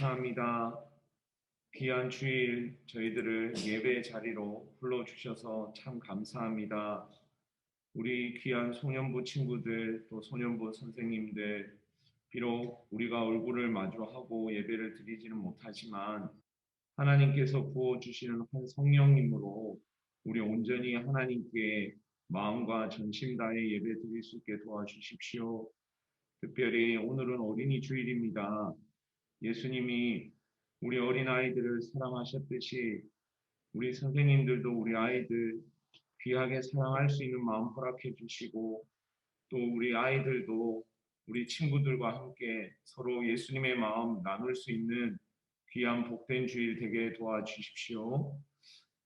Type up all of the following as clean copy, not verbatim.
감사합니다. 귀한 주일 저희들을 예배 자리로 불러주셔서 참 감사합니다. 우리 귀한 소년부 친구들 또 소년부 선생님들 비록 우리가 얼굴을 마주하고 예배를 드리지는 못하지만 하나님께서 부어주시는 한 성령님으로 우리 온전히 하나님께 마음과 전심 다해 예배 드릴 수 있게 도와주십시오. 특별히 오늘은 어린이 주일입니다. 예수님이 우리 어린아이들을 사랑하셨듯이 우리 선생님들도 우리 아이들 귀하게 사랑할 수 있는 마음 허락해 주시고 또 우리 아이들도 우리 친구들과 함께 서로 예수님의 마음 나눌 수 있는 귀한 복된 주일 되게 도와주십시오.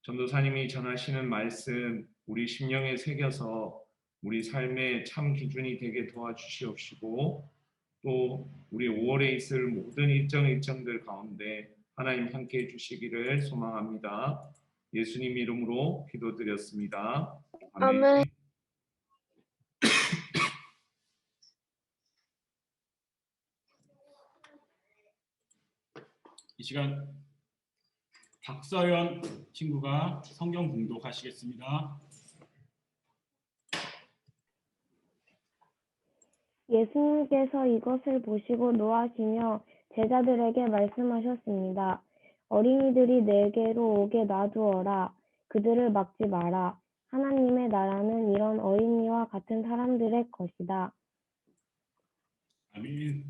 전도사님이 전하시는 말씀 우리 심령에 새겨서 우리 삶의 참 기준이 되게 도와주시옵시고 또 우리 5월에 있을 모든 일정들 가운데 하나님 함께 해주시기를 소망합니다. 예수님 이름으로 기도드렸습니다. 아멘. 이 시간 박서연 친구가 성경 봉독하시겠습니다. 예수님께서 이것을 보시고 노하시며 제자들에게 말씀하셨습니다. 어린이들이 내게로 오게 놔두어라. 그들을 막지 마라. 하나님의 나라는 이런 어린이와 같은 사람들의 것이다. 아멘.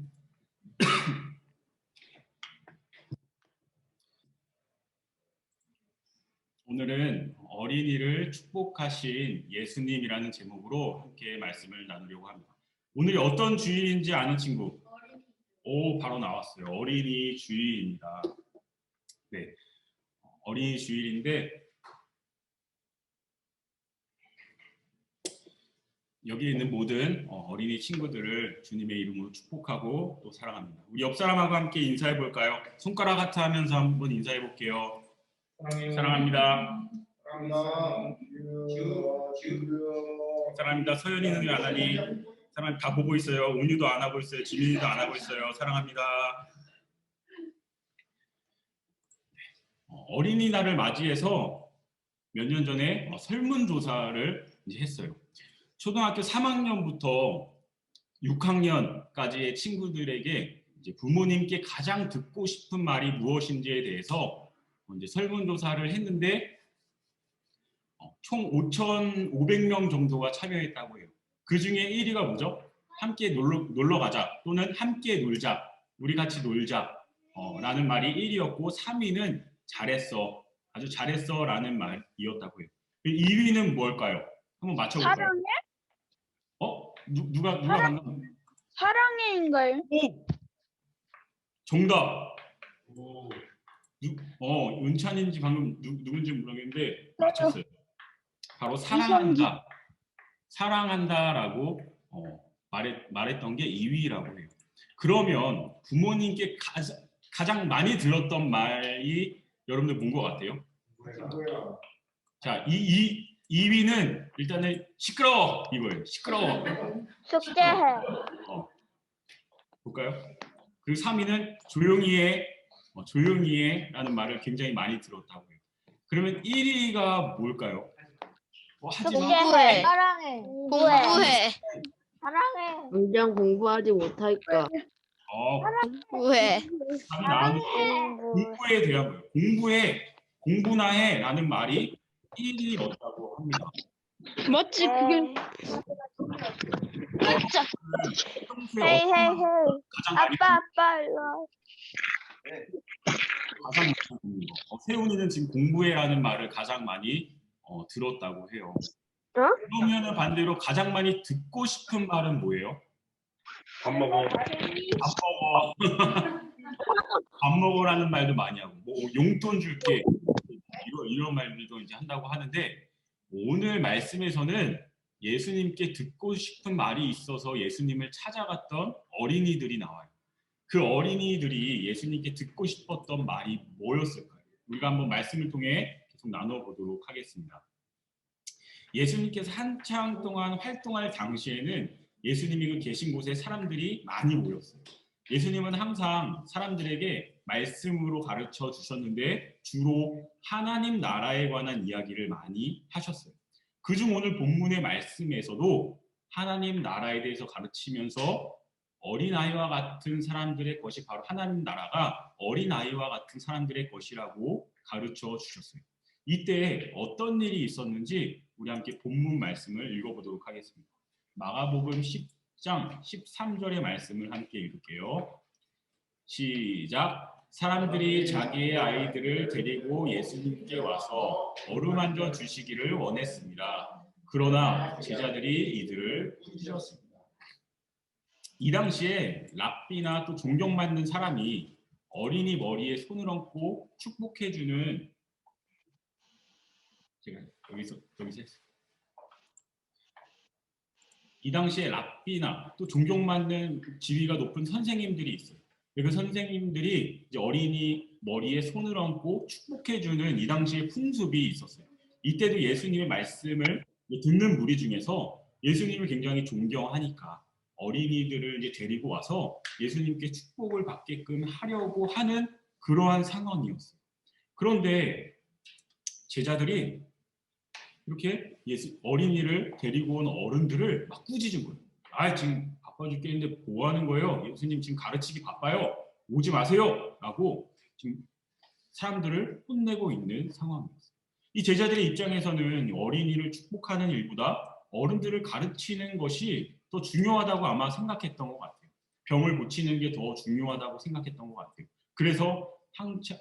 오늘은 어린이를 축복하신 예수님이라는 제목으로 함께 말씀을 나누려고 합니다. 오늘이 어떤 주일인지 아는 친구? 바로 나왔어요. 어린이 주일입니다. 네, 어린이 주일인데 여기 있는 모든 어린이 친구들을 주님의 이름으로 축복하고 또 사랑합니다. 우리 옆 사람하고 함께 인사해 볼까요? 손가락 하트 하면서 한번 인사해 볼게요. 사랑합니다. 사랑합니다. 서연이는 왜 안 하니? 사람 다 보고 있어요. 온유도 안 하고 있어요. 지민이도 안 하고 있어요. 사랑합니다. 어린이날을 맞이해서 몇 년 전에 설문조사를 이제 했어요. 초등학교 3학년부터 6학년까지의 친구들에게 이제 부모님께 가장 듣고 싶은 말이 무엇인지에 대해서 이제 설문조사를 했는데 총 5,500명 정도가 참여했다고 해요. 그 중에 1위가 뭐죠? 함께 놀러 가자 또는 함께 놀자, 우리 같이 놀자 라는 말이 1위였고 3위는 잘했어, 아주 잘했어 라는 말이었다고 해요. 2위는 뭘까요? 한번 맞춰볼까요? 사랑해? 누가 방금? 사랑해인가요? 오! 정답! 은찬인지 방금 누군지 모르겠는데 맞췄어요. 바로 사랑한다. 사랑한다라고 말했던 게 2위라고 해요. 그러면 부모님께 가장 많이 들었던 말이 여러분들 본 것 같아요? 자, 2위는 일단은 시끄러워 이거예요. 시끄러워. 숙제해. 볼까요? 그리고 3위는 조용히 해. 조용히 해 라는 말을 굉장히 많이 들었다고 해요. 그러면 1위가 뭘까요? 숙제해. 사랑해. 공부해. 사랑해. 당장 공부하지 못할까? 공부해. 답이 나왔는데 공부에 대한 거예요. 공부나 해 라는 말이 1위였다고 합니다. 멋지 그게. 진짜. 헤이. 아빠 일로 와. 가장 많이 듣는 거. 세훈이는 지금 공부해라는 말을 가장 많이 들었다고 해요. 그러면 반대로 가장 많이 듣고 싶은 말은 뭐예요? 밥 먹어. 밥 먹어라는 말도 많이 하고, 뭐 용돈 줄게 이런 말들도 이제 한다고 하는데 오늘 말씀에서는 예수님께 듣고 싶은 말이 있어서 예수님을 찾아갔던 어린이들이 나와요. 그 어린이들이 예수님께 듣고 싶었던 말이 뭐였을까요? 우리가 한번 말씀을 통해 계속 나눠보도록 하겠습니다. 예수님께서 한창 동안 활동할 당시에는 예수님이 계신 곳에 사람들이 많이 모였어요. 예수님은 항상 사람들에게 말씀으로 가르쳐 주셨는데 주로 하나님 나라에 관한 이야기를 많이 하셨어요. 그중 오늘 본문의 말씀에서도 하나님 나라에 대해서 가르치면서 어린아이와 같은 사람들의 것이 바로 하나님 나라가 어린아이와 같은 사람들의 것이라고 가르쳐 주셨어요. 이때 어떤 일이 있었는지 우리 함께 본문 말씀을 읽어보도록 하겠습니다. 마가복음 10장 13절의 말씀을 함께 읽을게요. 시작. 사람들이 자기의 아이들을 데리고 예수님께 와서 어루만져 주시기를 원했습니다. 그러나 제자들이 이들을 꾸짖었습니다. 이 당시에 랍비나 또 존경받는 사람이 어린이 머리에 손을 얹고 축복해주는, 제가 여기서 했어요. 이 당시에 랍비나 또 존경받는 지위가 높은 선생님들이 있어요. 그 선생님들이 이제 어린이 머리에 손을 얹고 축복해주는 이 당시의 풍습이 있었어요. 이때도 예수님의 말씀을 듣는 무리 중에서 예수님을 굉장히 존경하니까 어린이들을 이제 데리고 와서 예수님께 축복을 받게끔 하려고 하는 그러한 상황이었어요. 그런데 제자들이 이렇게 어린이를 데리고 온 어른들을 막 꾸짖은 거예요. 아, 지금 바빠 죽겠는데 뭐 하는 거예요? 예수님 지금 가르치기 바빠요. 오지 마세요. 라고 지금 사람들을 혼내고 있는 상황이었어요. 이 제자들의 입장에서는 어린이를 축복하는 일보다 어른들을 가르치는 것이 더 중요하다고 아마 생각했던 것 같아요. 병을 고치는 게 더 중요하다고 생각했던 것 같아요. 그래서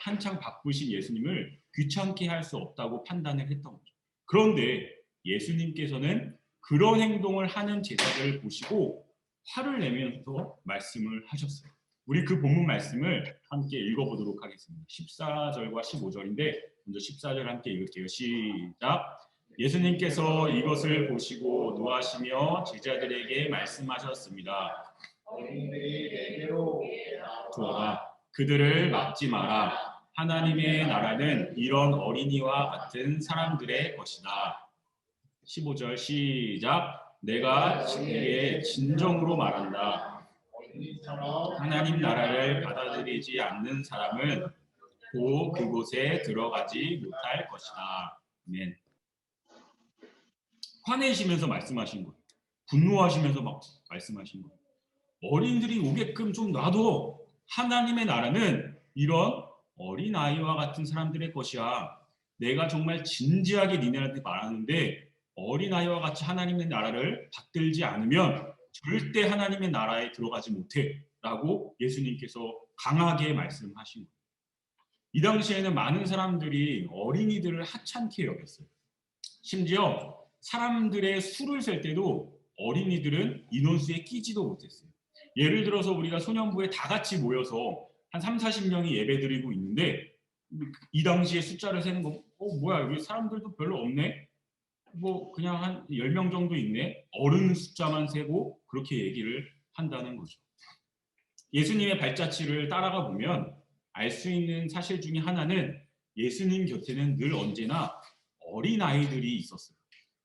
한창 바쁘신 예수님을 귀찮게 할 수 없다고 판단을 했던 거죠. 그런데 예수님께서는 그런 행동을 하는 제자들을 보시고 화를 내면서 말씀을 하셨어요. 우리 그 본문 말씀을 함께 읽어보도록 하겠습니다. 14절과 15절인데 먼저 14절 함께 읽을게요. 시작. 예수님께서 이것을 보시고 노하시며 제자들에게 말씀하셨습니다. 어린이들이 내게로 오라. 그들을 막지 마라. 하나님의 나라는 이런 어린이와 같은 사람들의 것이다. 15절 시작. 내가 너에게 진정으로 말한다. 하나님 나라를 받아들이지 않는 사람은 곧 그곳에 들어가지 못할 것이다. 아멘. 화내시면서 말씀하신 거예요. 분노하시면서 막 말씀하신 거예요. 어린이들이 오게끔 좀 놔둬. 하나님의 나라는 이런 어린아이와 같은 사람들의 것이야. 내가 정말 진지하게 니네한테 말하는데 어린아이와 같이 하나님의 나라를 받들지 않으면 절대 하나님의 나라에 들어가지 못해. 라고 예수님께서 강하게 말씀하신 거예요. 이 당시에는 많은 사람들이 어린이들을 하찮게 여겼어요. 심지어 사람들의 수를 셀 때도 어린이들은 인원수에 끼지도 못했어요. 예를 들어서 우리가 소년부에 다 같이 모여서 한 3, 40명이 예배드리고 있는데 이 당시에 숫자를 세는 거 뭐야 여기 사람들도 별로 없네? 뭐 그냥 한 10명 정도 있네? 어른 숫자만 세고 그렇게 얘기를 한다는 거죠. 예수님의 발자취를 따라가 보면 알 수 있는 사실 중에 하나는 예수님 곁에는 늘 언제나 어린아이들이 있었어요.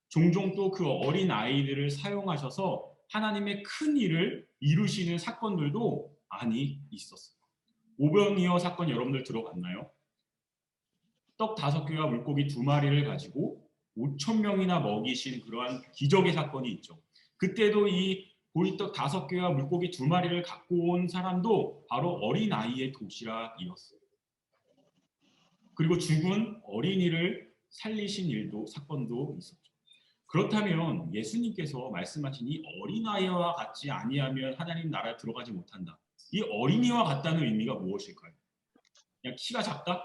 종종 또 그 어린아이들을 사용하셔서 하나님의 큰 일을 이루시는 사건들도 많이 있었어요. 오병이어 사건 여러분들 들어봤나요? 떡 5개와 물고기 2마리를 가지고 5,000명이나 먹이신 그러한 기적의 사건이 있죠. 그때도 이 보리떡 5개와 물고기 2마리를 갖고 온 사람도 바로 어린아이의 도시락이었어요. 그리고 죽은 어린이를 살리신 일도 사건도 있었죠. 그렇다면 예수님께서 말씀하신 이 어린아이와 같지 아니하면 하나님 나라에 들어가지 못한다. 이 어린이와 같다는 의미가 무엇일까요? 그냥 키가 작다?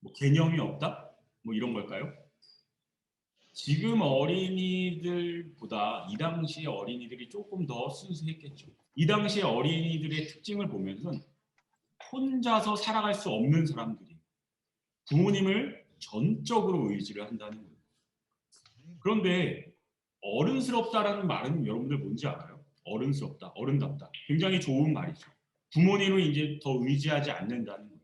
뭐 개념이 없다? 뭐 이런 걸까요? 지금 어린이들보다 이 당시의 어린이들이 조금 더 순수했겠죠. 이 당시의 어린이들의 특징을 보면은 혼자서 살아갈 수 없는 사람들이 부모님을 전적으로 의지를 한다는 거예요. 그런데 어른스럽다라는 말은 여러분들 뭔지 알아요? 어른스럽다, 어른답다. 굉장히 좋은 말이죠. 부모님을 이제 더 의지하지 않는다는 거예요.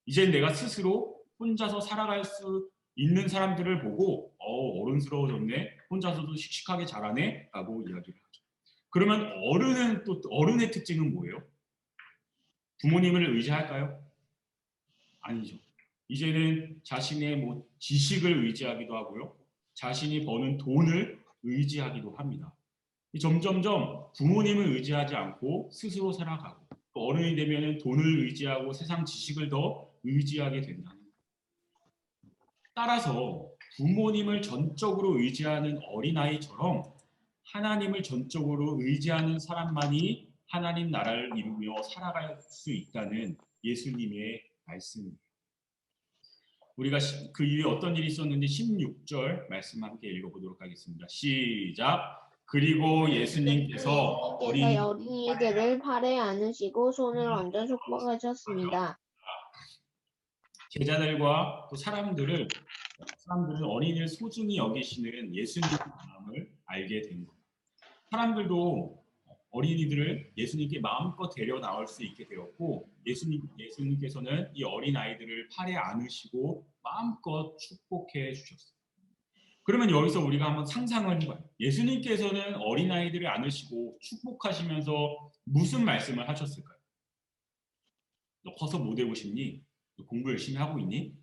이제 내가 스스로 혼자서 살아갈 수 있는 사람들을 보고 어른스러워졌네, 혼자서도 씩씩하게 자라네 라고 이야기를 하죠. 그러면 어른은 또 어른의 특징은 뭐예요? 부모님을 의지할까요? 아니죠. 이제는 자신의 뭐 지식을 의지하기도 하고요. 자신이 버는 돈을 의지하기도 합니다. 점점점 부모님을 의지하지 않고 스스로 살아가고 또 어른이 되면 돈을 의지하고 세상 지식을 더 의지하게 된다는 거예요. 따라서 부모님을 전적으로 의지하는 어린아이처럼 하나님을 전적으로 의지하는 사람만이 하나님 나라를 이루며 살아갈 수 있다는 예수님의 말씀입니다. 우리가 그 이후에 어떤 일이 있었는지 16절 말씀 함께 읽어보도록 하겠습니다. 시작. 그리고 예수님께서 어린이들을 팔에 안으시고 손을 얹어 축복하셨습니다. 제자들과 또 사람들은 어린이를 소중히 여기시는 예수님의 마음을 알게 된 겁니다. 사람들도 어린이들을 예수님께 마음껏 데려 나올 수 있게 되었고 예수님께서는 이 어린 아이들을 팔에 안으시고 마음껏 축복해 주셨어요. 그러면 여기서 우리가 한번 상상을 해봐요. 예수님께서는 어린 아이들을 안으시고 축복하시면서 무슨 말씀을 하셨을까요? 너 커서 뭐 되고 싶니? 너 공부 열심히 하고 있니?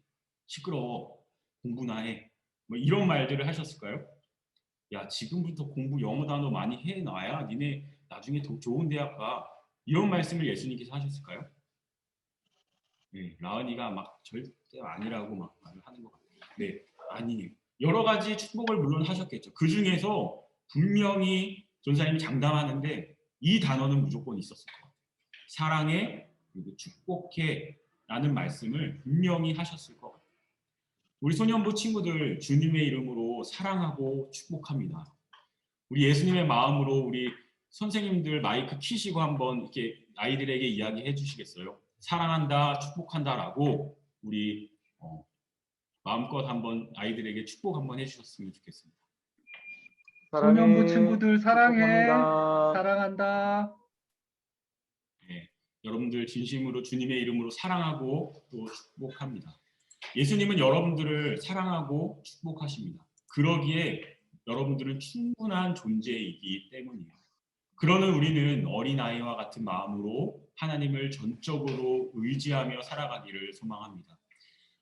시끄러워. 공부나 해. 뭐 이런 말들을 하셨을까요? 야, 지금부터 공부 영어 단어 많이 해놔야 니네 나중에 더 좋은 대학 가. 이런 말씀을 예수님께서 하셨을까요? 네, 라은이가 막 절대 아니라고 막 말을 하는 것 같아요. 네, 아니에요. 여러 가지 축복을 물론 하셨겠죠. 그 중에서 분명히 전사님이 장담하는데 이 단어는 무조건 있었을 것 같아요. 사랑해, 그리고 축복해 라는 말씀을 분명히 하셨을 것 같아요. 우리 소년부 친구들 주님의 이름으로 사랑하고 축복합니다. 우리 예수님의 마음으로 우리 선생님들 마이크 키시고 한번 이렇게 아이들에게 이야기해 주시겠어요? 사랑한다, 축복한다라고 우리 마음껏 한번 아이들에게 축복 한번 해주셨으면 좋겠습니다. 소년부 친구들 사랑해. 사랑한다. 네, 여러분들 진심으로 주님의 이름으로 사랑하고 또 축복합니다. 예수님은 여러분들을 사랑하고 축복하십니다. 그러기에 여러분들은 충분한 존재이기 때문이에요. 그러는 우리는 어린아이와 같은 마음으로 하나님을 전적으로 의지하며 살아가기를 소망합니다.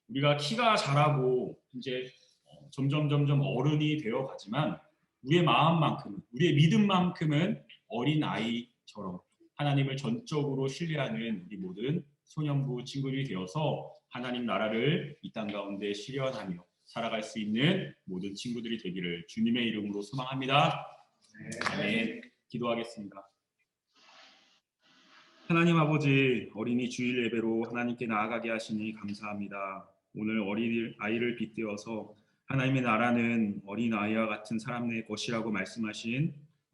우리가 키가 자라고 이제 점점 어른이 되어 가지만 우리의 마음만큼은, 우리의 믿음만큼은 어린아이처럼 하나님을 전적으로 신뢰하는 우리 모든 소년부 친구들이 되어서 하나님 나라를 이 땅 가운데 실현하며 살아갈 수 있는 모든 친구들이 되기를 주님의 이름으로 소망합니다. 아멘. 기도하겠습니다. 하나님 아버지, 어린이 주일 예배로 하나님께 나아가게 하시니 감사합니다. 오늘 어린아이를 빗대어서 하나님의 나라는 어린아이와 같은 사람의 것이라고 말씀하신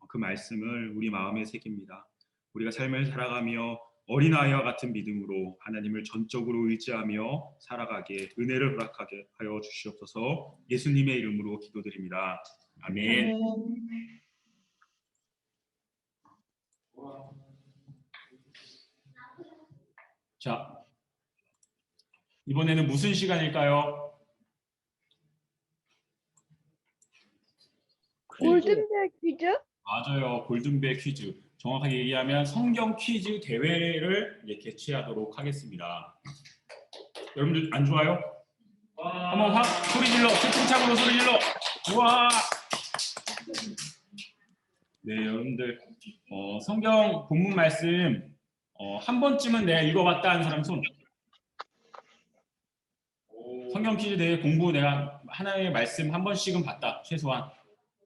그 말씀을 우리 마음에 새깁니다. 우리가 삶을 살아가며 어린아이와 같은 믿음으로 하나님을 전적으로 의지하며 살아가게 은혜를 허락하게 하여 주시옵소서. 예수님의 이름으로 기도드립니다. 아멘. 자, 이번에는 무슨 시간일까요? 골든벨 퀴즈? 맞아요. 골든벨 퀴즈. 정확하게 얘기하면 성경 퀴즈 대회를 이제 개최하도록 하겠습니다. 여러분들 안 좋아요? 한번 확 소리 질러. 채팅창으로 소리 질러. 우와. 네, 여러분들 성경 본문 말씀 한 번쯤은 내가 읽어봤다 하는 사람 손. 성경 퀴즈 대회 공부 내가 하나님의 말씀 한 번씩은 봤다. 최소한.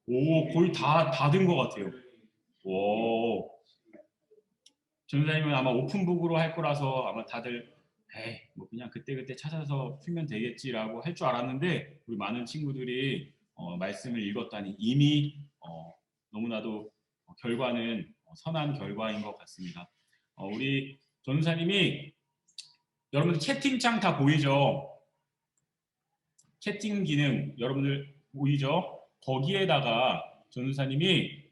오, 거의 다 된 것 같아요. 오. 전사님은 아마 오픈북으로 할 거라서 아마 다들 에이, 뭐 그냥 그때 찾아서 풀면 되겠지라고 할 줄 알았는데 우리 많은 친구들이 말씀을 읽었다니 이미 너무나도 결과는 선한 결과인 것 같습니다. 우리 전사님이 여러분들 채팅창 다 보이죠? 채팅 기능 여러분들 보이죠? 거기에다가 전사님이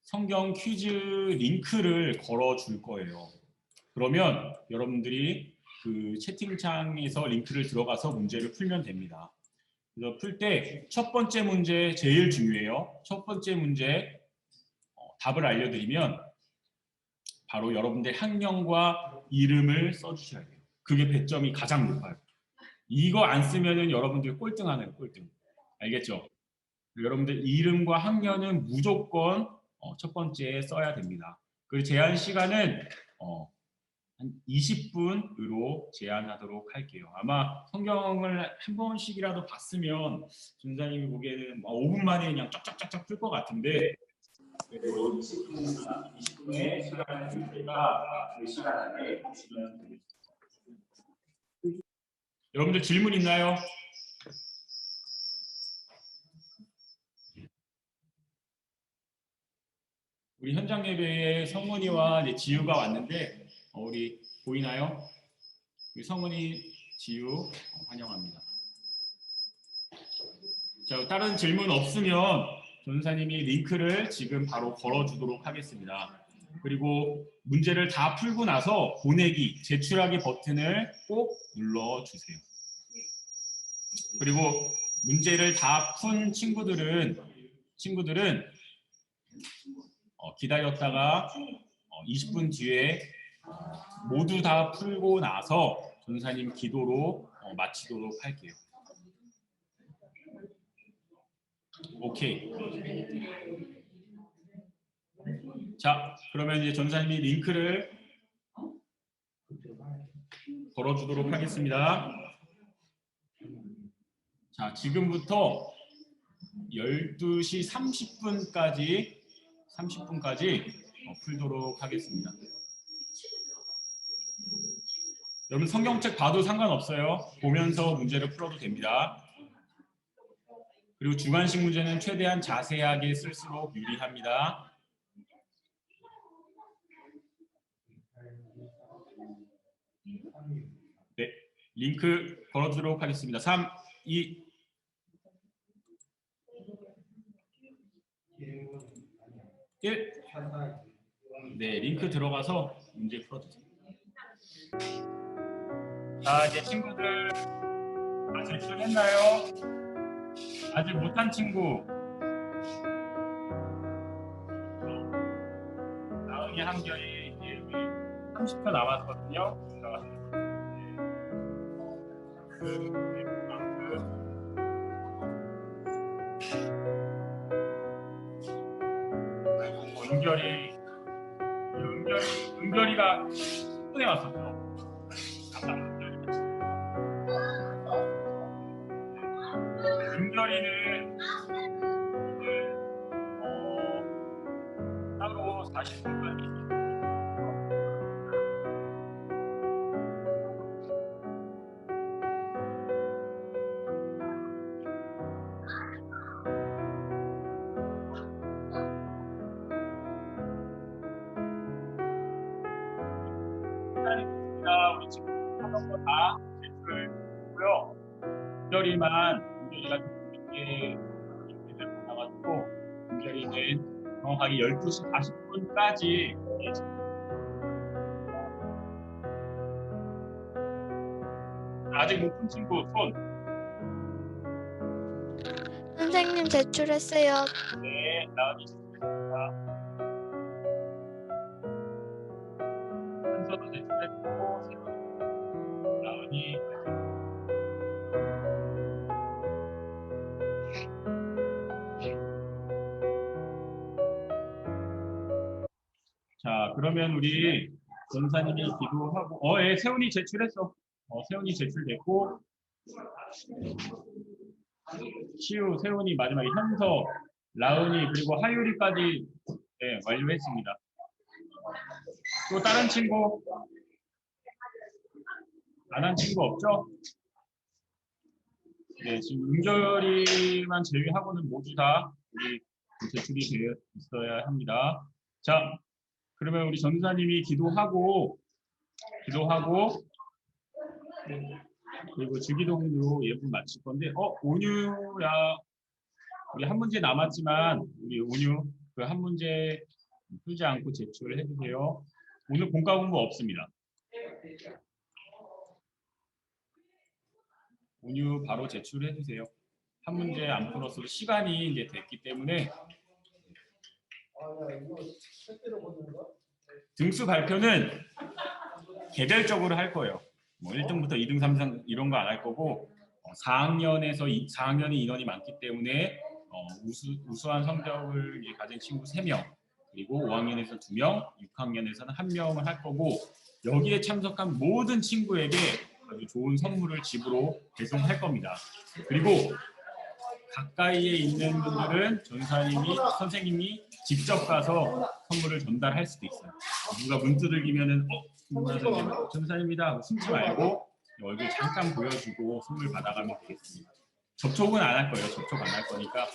성경 퀴즈 링크를 걸어 줄 거예요. 그러면 여러분들이 그 채팅창에서 링크를 들어가서 문제를 풀면 됩니다. 그래서 풀 때 첫 번째 문제 제일 중요해요. 첫 번째 문제 답을 알려드리면 바로 여러분들 학년과 이름을 써주셔야 돼요. 그게 배점이 가장 높아요. 이거 안 쓰면은 여러분들 꼴등하는 꼴등. 알겠죠? 여러분들 이름과 학년은 무조건 첫 번째에 써야 됩니다. 그리고 제한 시간은 한 20분으로 제한하도록 할게요. 아마 성경을 한 번씩이라도 봤으면 전사님이 보기에는 5분 만에 그냥 쫙쫙쫙쫙 풀 것 같은데 20분의 시간을 드리니까 그 시간 안에 보시면 되겠습니다. 여러분들 질문 있나요? 우리 현장 예배에 성은이와 이제 지유가 왔는데 우리 보이나요? 우리 성은이, 지유 환영합니다. 자, 다른 질문 없으면 전사님이 링크를 지금 바로 걸어주도록 하겠습니다. 그리고 문제를 다 풀고 나서 보내기, 제출하기 버튼을 꼭 눌러주세요. 그리고 문제를 다 푼 친구들은 기다렸다가 20분 뒤에 모두 다 풀고 나서 전사님 기도로 마치도록 할게요. 오케이. 자, 그러면 이제 전사님이 링크를 걸어주도록 하겠습니다. 자, 지금부터 12시 30분까지 풀도록 하겠습니다. 여러분 성경책 봐도 상관없어요. 보면서 문제를 풀어도 됩니다. 그리고 주관식 문제는 최대한 자세하게 쓸수록 유리합니다. 네, 링크 걸어주도록 하겠습니다. 3, 2, 1. 네, 링크 들어가서 문제 풀어주세요. 자, 이제 친구들 다 제출했나요? 아직 못한 친구. 나은이 한결이 이제 30초 남았거든요. 은결이가 10분에 왔었죠. 은결이는 따로 40분까지. 우리 지금 하던 거 다 제출했고요. 은결이가 늦게 나가지고 은결이는 정확하게 12시 40분까지 아직 못 푼 친구 손. 선생님 제출했어요. 네, 나은이 제출했습니다. 순서도 제출했고 나은이 자, 그러면 우리 전사님이 기도하고 예, 세훈이 제출했어. 세훈이 제출됐고 시우, 세훈이 마지막에 현서, 라은이 그리고 하유리까지 네, 완료했습니다. 또 다른 친구 안 한 친구 없죠? 네, 지금 은결이만 제외하고는 모두 다 우리 제출이 되어 있어야 합니다. 자, 그러면 우리 전사님이 기도하고 그리고 주기도문으로 예분 마칠 건데 온유야 우리 한 문제 남았지만 우리 온유 그 한 문제 풀지 않고 제출을 해주세요. 오늘 본과 공부 없습니다. 온유 바로 제출해 주세요. 한 문제 안 풀었어도 시간이 이제 됐기 때문에 등수 발표는 개별적으로 할 거예요. 뭐 1등부터 2등, 3등 이런 거 안 할 거고 4학년이 인원이 많기 때문에 우수한 성적을 이제 가진 친구 3명, 그리고 5학년에서 2명, 6학년에서는 1명을 할 거고 여기에 참석한 모든 친구에게 아주 좋은 선물을 집으로 배송할 겁니다. 그리고 가까이에 있는 분들은 선생님이 직접 가서 선물을 전달할 수도 있어요. 누가 문 두들기면은 전사입니다 하고 숨지 말고 얼굴 잠깐 보여주고 선물 받아가면 되겠습니다. 접촉은 안 할 거예요. 접촉 안 할 거니까.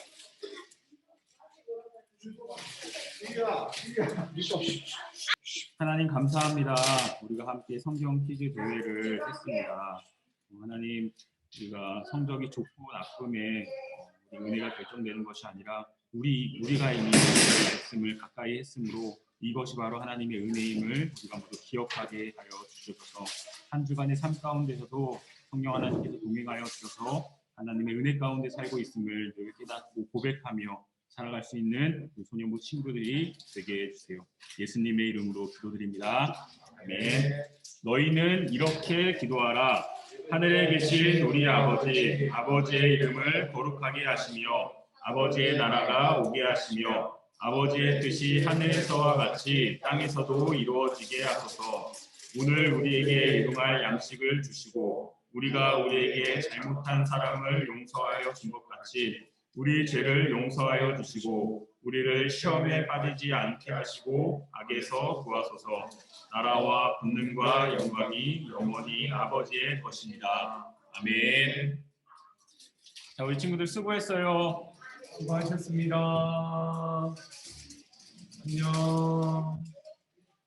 하나님 감사합니다. 우리가 함께 성경 퀴즈 대회를 했습니다. 하나님, 우리가 성적이 좋고 나쁨에 은혜가 결정되는 것이 아니라 우리가 이미 말씀을 가까이 했으므로 이것이 바로 하나님의 은혜임을 우리가 모두 기억하게 하여 주셔서 한 주간의 삶 가운데서도 성령 하나님께서 동행하여 주셔서 하나님의 은혜 가운데 살고 있음을 늘 깨닫고 고백하며 살아갈 수 있는 소년부 친구들이 되게 해주세요. 예수님의 이름으로 기도드립니다. 아멘. 너희는 이렇게 기도하라. 하늘에 계신 우리 아버지, 아버지의 이름을 거룩하게 하시며 아버지의 나라가 오게 하시며 아버지의 뜻이 하늘에서와 같이 땅에서도 이루어지게 하소서. 오늘 우리에게 일용할 양식을 주시고 우리가 우리에게 잘못한 사람을 용서하여 준 것 같이 우리 죄를 용서하여 주시고 우리를 시험에 빠지지 않게 하시고 악에서 구하소서. 나라와 권능과 영광이 영원히 아버지의 것입니다. 아멘. 자, 우리 친구들 수고했어요. 수고하셨습니다. 안녕.